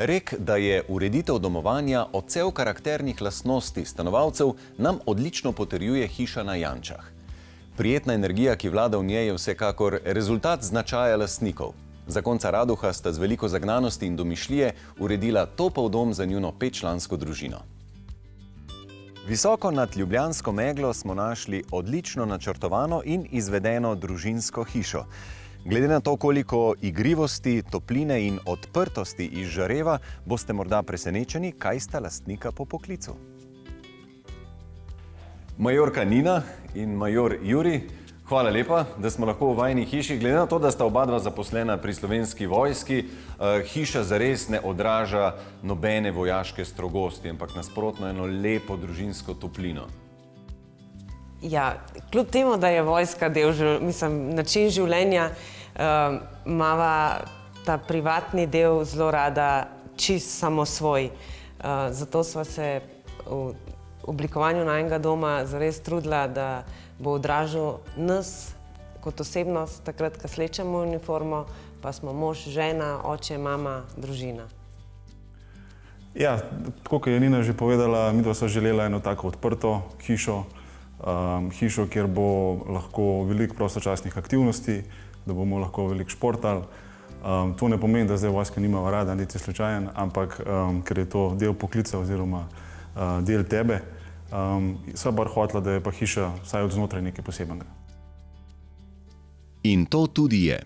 Rek, da je ureditev domovanja odsev karakternih lastnosti stanovalcev, nam odlično potrjuje hiša na Jančah. Prijetna energija, ki vlada v njej, je vsekakor rezultat značaja lastnikov. Zakonca Raduha sta z veliko zagnanosti in domišljije uredila topel dom za njuno 5-člansko družino. Visoko nad ljubljansko meglo smo našli odlično načrtovano in izvedeno družinsko hišo. Glede na to, koliko igrivosti, topline in odprtosti izžareva, boste morda presenečeni, kaj sta lastnika po poklicu. Majorka Nina in major Jurij, hvala lepa, da smo lahko v vajini hiši. Glede na to, da sta oba dva zaposlena pri Slovenski vojski, hiša zares ne odraža nobene vojaške strogosti, ampak nasprotno eno lepo družinsko toplino. Ja, kljub temu, da je vojska način življenja, imava ta privatni del zelo rada čist samosvoj. Zato sva se v oblikovanju najinega doma zares trudila, da bo odražal nas kot osebnost, takrat, ko slečemo uniformo, pa smo mož, žena, oče, mama, družina. Ja, tako kot je Nina že povedala, midva sva želela eno tako odprto hišo, hišo, kjer bo lahko veliko prostočasnih aktivnosti, da bomo lahko veliko športali. To ne pomeni, da zdaj vojska nimava rada, niti slučajen, ampak ker je to del poklica oziroma del tebe, sva bar hotela, da je pa hiša vsaj od znotraj nekaj posebnega. In to tudi je.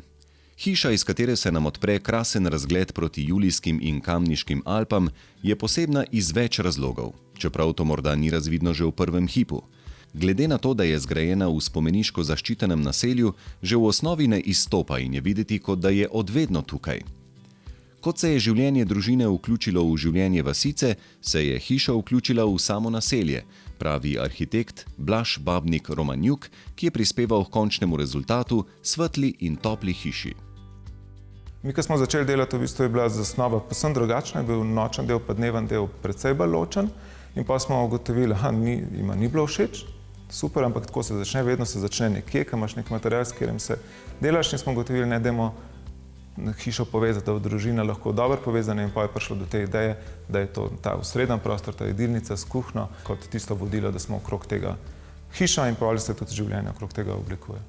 Hiša, iz katere se nam odpre krasen razgled proti Julijskim in Kamniškim Alpam, je posebna iz več razlogov, čeprav to morda ni razvidno že v prvem hipu. Glede na to, da je zgrajena v spomeniško zaščitenem naselju, že v osnovi ne izstopa in je videti, kot da je odvedno tukaj. Kot se je življenje družine vključilo v življenje vasice, se je hiša vključila v samo naselje, pravi arhitekt Blaž Babnik Romanjuk, ki je prispeval k končnemu rezultatu, svetli in topli hiši. Mi, ko smo začeli delati, v bistvu je bila zasnova povsem drugačna, je bil nočen del pa dneven del precej bolj ločen in pa smo ugotovili, jima ni bilo všeč, super, ampak tako se začne, vedno se začne nekje, ko imaš nek material, s katerim se delaš in smo ugotovili, ne, dajmo hišo povezati, da bo družina lahko dobro povezana in pa je prišlo do te ideje, da je to ta osreden prostor, ta jedilnica s kuhinjo, kot tisto vodilo, da smo okrog tega hiša in pa se tudi življenje okrog tega oblikuje.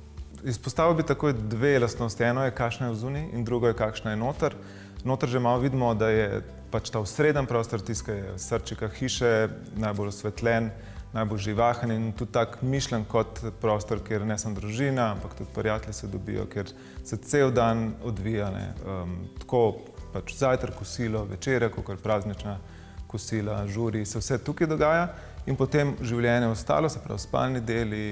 Izpostavil bi takoj dve lastnosti. Eno je, kakšna je vzunaj in drugo je, kakšna je noter. Noter že malo vidimo, da je pač ta osreden prostor, tiska je srčika hiše, najbolj osvetljen, najbolj živahen in tudi tak mišljen kot prostor, kjer ne samo družina, ampak tudi prijatelji se dobijo, kjer se cel dan odvija, tako pač zajtrk, kosilo, večerja, kakor praznična kosila, žuri, se vse tukaj dogaja in potem življenje ostalo, se pravi spalni deli,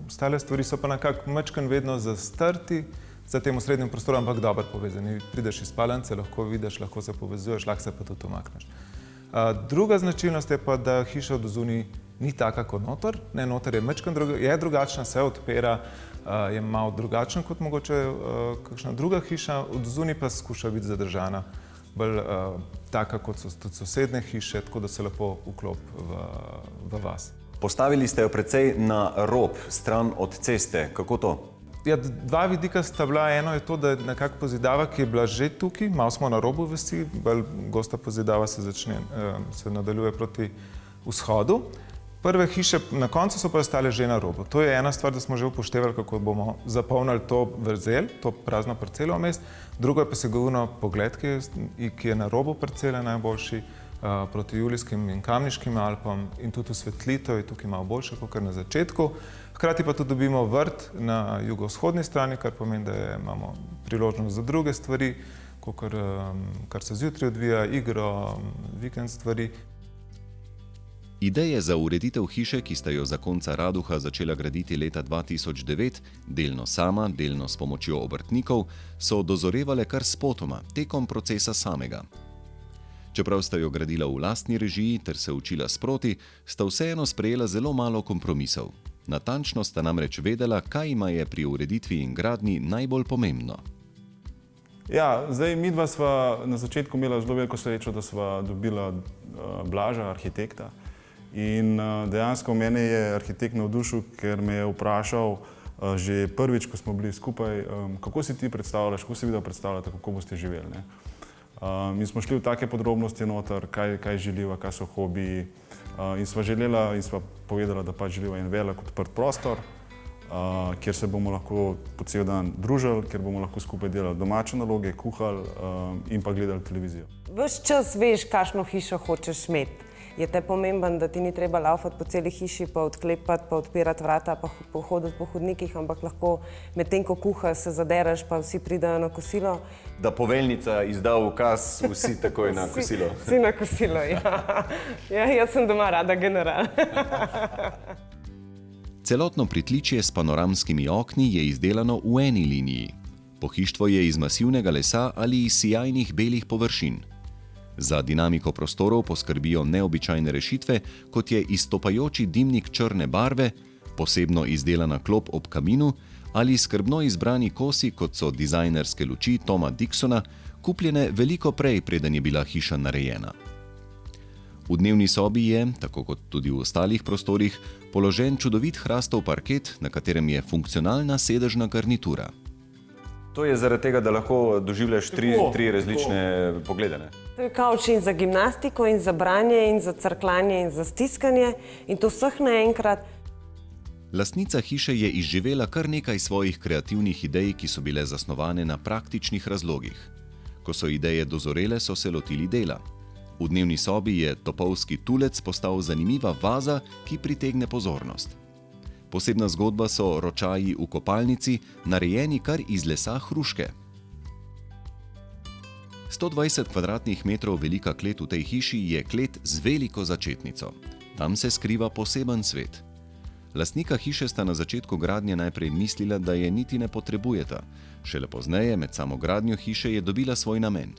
ostale stvari so pa nekako majčkeno vedno zastrti za tem osrednjim prostorom, ampak dobro povezani. Prideš iz spalnice, lahko vidiš, lahko se povezuješ, lahko se pa tudi umakneš. Druga značilnost je pa, da hiša od zunaj ni taka kot noter. Ne, noter je drugačna, se odpira, je malo drugačna kot mogoče kakšna druga hiša, od zunaj pa skuša biti zadržana, bolj taka kot so tudi sosedne hiše, tako da se lepo vklopi v vas. Postavili ste jo precej na rob, stran od ceste. Kako to? Ja, dva vidika sta bila. Eno je to, da je nekako pozidava, ki je bila že tukaj, malo smo na robu vasi, bolj gosta pozidava se nadaljuje proti vzhodu. Prve hiše na koncu so pa ostale že na robu. To je ena stvar, da smo že upoštevali, kako bomo zapolnili to vrzel, to prazno parcelo vmes. Drugo je pa sigurno pogled, ki je na robu parcele najboljši, proti Julijskim in Kamniškim Alpam in tudi osvetlitev je tukaj malo boljša, kot na začetku. Hkrati pa tudi dobimo vrt na jugovzhodni strani, kar pomeni, da imamo priložnost za druge stvari, kar se zjutraj odvija, igro, vikend stvari. Ideje za ureditev hiše, ki sta jo zakonca Raduha začela graditi leta 2009, delno sama, delno s pomočjo obrtnikov, so dozorevale kar spotoma, tekom procesa samega. Čeprav sta jo gradila v lastni režiji ter se učila sproti, sta vseeno sprejela zelo malo kompromisov. Natančno sta namreč vedela, kaj jima je pri ureditvi in gradnji najbolj pomembno. Ja, zdaj midva sva na začetku imela zelo veliko srečo, da sva dobila Blaža, arhitekta. In dejansko mene je arhitekt navdušil, ker me je vprašal že prvič, ko smo bili skupaj, kako si ti predstavljaš, kako si videl predstavljati, kako boste živeli. In smo šli v take podrobnosti noter, kaj želiva, kaj so hobiji. In sva povedala, da pač želiva en velik odprt prostor, kjer se bomo lahko po cel dan družili, kjer bomo lahko skupaj delali domače naloge, kuhali in pa gledali televizijo. Ves čas veš, kakšno hišo hočeš imeti. Je te pomemben, da ti ni treba laufati po celi hiši, pa odklepati, pa odpirati vrata, pa hoditi po hodnikih, ampak lahko medtem, ko kuhaš, se zadereš, pa vsi pridejo na kosilo. Da poveljnica izda ukaz, vsi takoj na kosilo. Vsi na kosilo, ja. Ja, jaz sem doma rada general. Celotno pritličje s panoramskimi okni je izdelano v eni liniji. Pohištvo je iz masivnega lesa ali iz sijajnih belih površin. Za dinamiko prostorov poskrbijo neobičajne rešitve, kot je izstopajoči dimnik črne barve, posebno izdelana klop ob kaminu ali skrbno izbrani kosi, kot so dizajnerske luči Toma Dixona, kupljene veliko prej, preden je bila hiša narejena. V dnevni sobi je, tako kot tudi v ostalih prostorih, položen čudovit hrastov parket, na katerem je funkcionalna sedežna garnitura. To je zaradi tega, da lahko doživljaš tri različne poglede, ne? To je kavč in za gimnastiko, in za branje, in za crkljanje, in za stiskanje, in to vseh naenkrat. Lastnica hiše je izživela kar nekaj svojih kreativnih idej, ki so bile zasnovane na praktičnih razlogih. Ko so ideje dozorele, so se lotili dela. V dnevni sobi je topovski tulec postal zanimiva vaza, ki pritegne pozornost. Posebna zgodba so ročaji v kopalnici, narejeni kar iz lesa hruške. 120 kvadratnih metrov velika klet v tej hiši je klet z veliko začetnico. Tam se skriva poseben svet. Lastnika hiše sta na začetku gradnje najprej mislila, da je niti ne potrebujeta. Šele pozneje, med samo gradnjo hiše, je dobila svoj namen.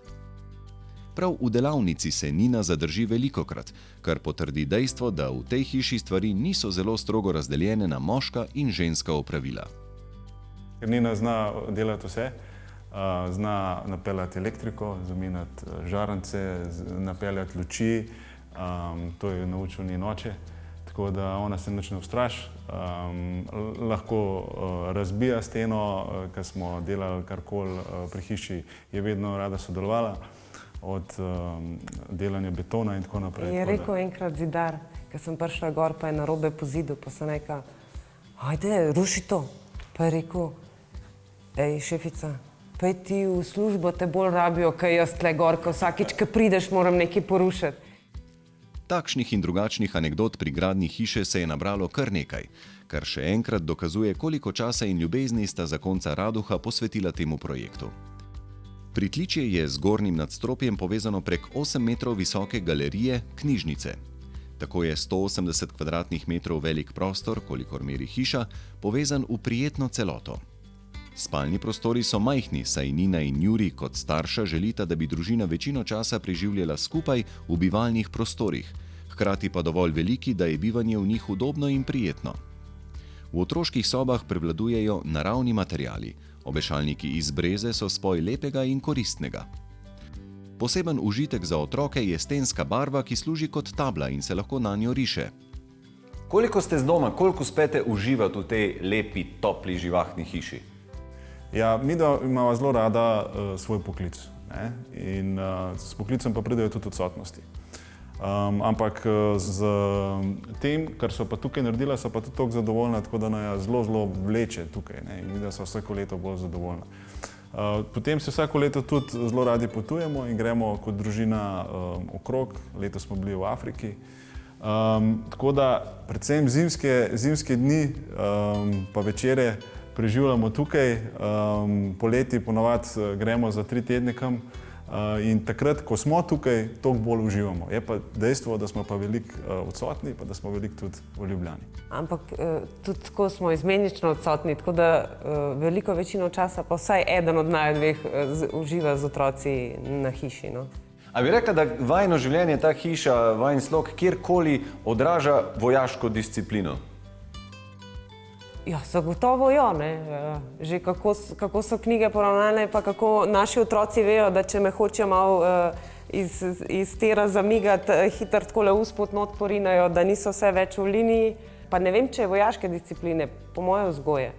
Prav v delavnici se Nina zadrži velikokrat, kar potrdi dejstvo, da v tej hiši stvari niso zelo strogo razdeljene na moška in ženska opravila. Ker Nina zna delati vse, zna napeljati elektriko, zamenjati žarnice, napeljati luči, to je naučil njen oče, tako da ona se nič ne ustraši. Lahko razbija steno, ko smo delali karkoli pri hiši, je vedno rada sodelovala. Od delanja betona in tako naprej. Je rekel enkrat zidar, ko sem prišla gor, pa je narobe po zidu, pa sem rekla, ajde, ruši to. Pa je rekel, ej, šefica, pej ti v službo, te bolj rabijo, kaj jaz tle gor, ko vsakič, ko prideš, moram nekaj porušiti. Takšnih in drugačnih anekdot pri gradnji hiše se je nabralo kar nekaj, kar še enkrat dokazuje, koliko časa in ljubezni sta zakonca Raduha posvetila temu projektu. Pritličje je z zgornjim nadstropjem povezano prek 8 metrov visoke galerije knjižnice. Tako je 180 kvadratnih metrov velik prostor, kolikor meri hiša, povezan v prijetno celoto. Spalni prostori so majhni, saj Nina in Juri kot starša želita, da bi družina večino časa preživljala skupaj v bivalnih prostorih, hkrati pa dovolj veliki, da je bivanje v njih udobno in prijetno. V otroških sobah prevladujejo naravni materiali. Obešalniki iz breze so spoj lepega in koristnega. Poseben užitek za otroke je stenska barva, ki služi kot tabla in se lahko nanjo riše. Koliko ste z doma, koliko uspete uživati v tej lepi, topli, živahni hiši? Ja, mi imamo zelo rada svoj poklic, ne? In s poklicem pa pridejo tudi odsotnosti. Ampak z tem, kar so pa tukaj naredila, so pa tudi toliko zadovoljna, tako da nas zelo vleče tukaj, ne? In mi da so vsako leto bolj zadovoljna. Potem se vsako leto tudi zelo radi potujemo in gremo kot družina okrog. Letos smo bili v Afriki. Tako da predvsem zimske dni pa večere preživljamo tukaj. Poleti ponavadi gremo za 3 tedne kam. In takrat, ko smo tukaj, toliko bolj uživamo. Je pa dejstvo, da smo pa veliko odsotni, pa da smo veliko tudi v Ljubljani. Ampak tudi tako smo izmenično odsotni, tako da veliko večino časa pa vsaj eden od naju dveh uživa z otroci na hiši, no. A bi rekla, da vajino življenje, ta hiša, vajin slog, kjerkoli odraža vojaško disciplino? Ja, zagotovo jo, ne. Že kako so knjige poravnane, pa kako naši otroci vejo, da če me hočejo malo iz tera zamigati, hitro takole uspod not porinajo, da niso vse več v liniji. Pa ne vem, če je vojaške discipline, po moje vzgoje.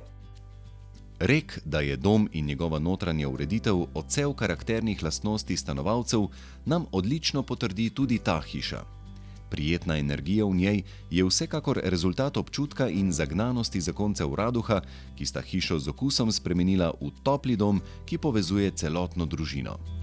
Rek, da je dom in njegova notranja ureditev odsev karakternih lastnosti stanovalcev, nam odlično potrdi tudi ta hiša. Prijetna energija v njej je vsekakor rezultat občutka in zagnanosti zakoncev Raduha, ki sta hišo z okusom spremenila v topli dom, ki povezuje celotno družino.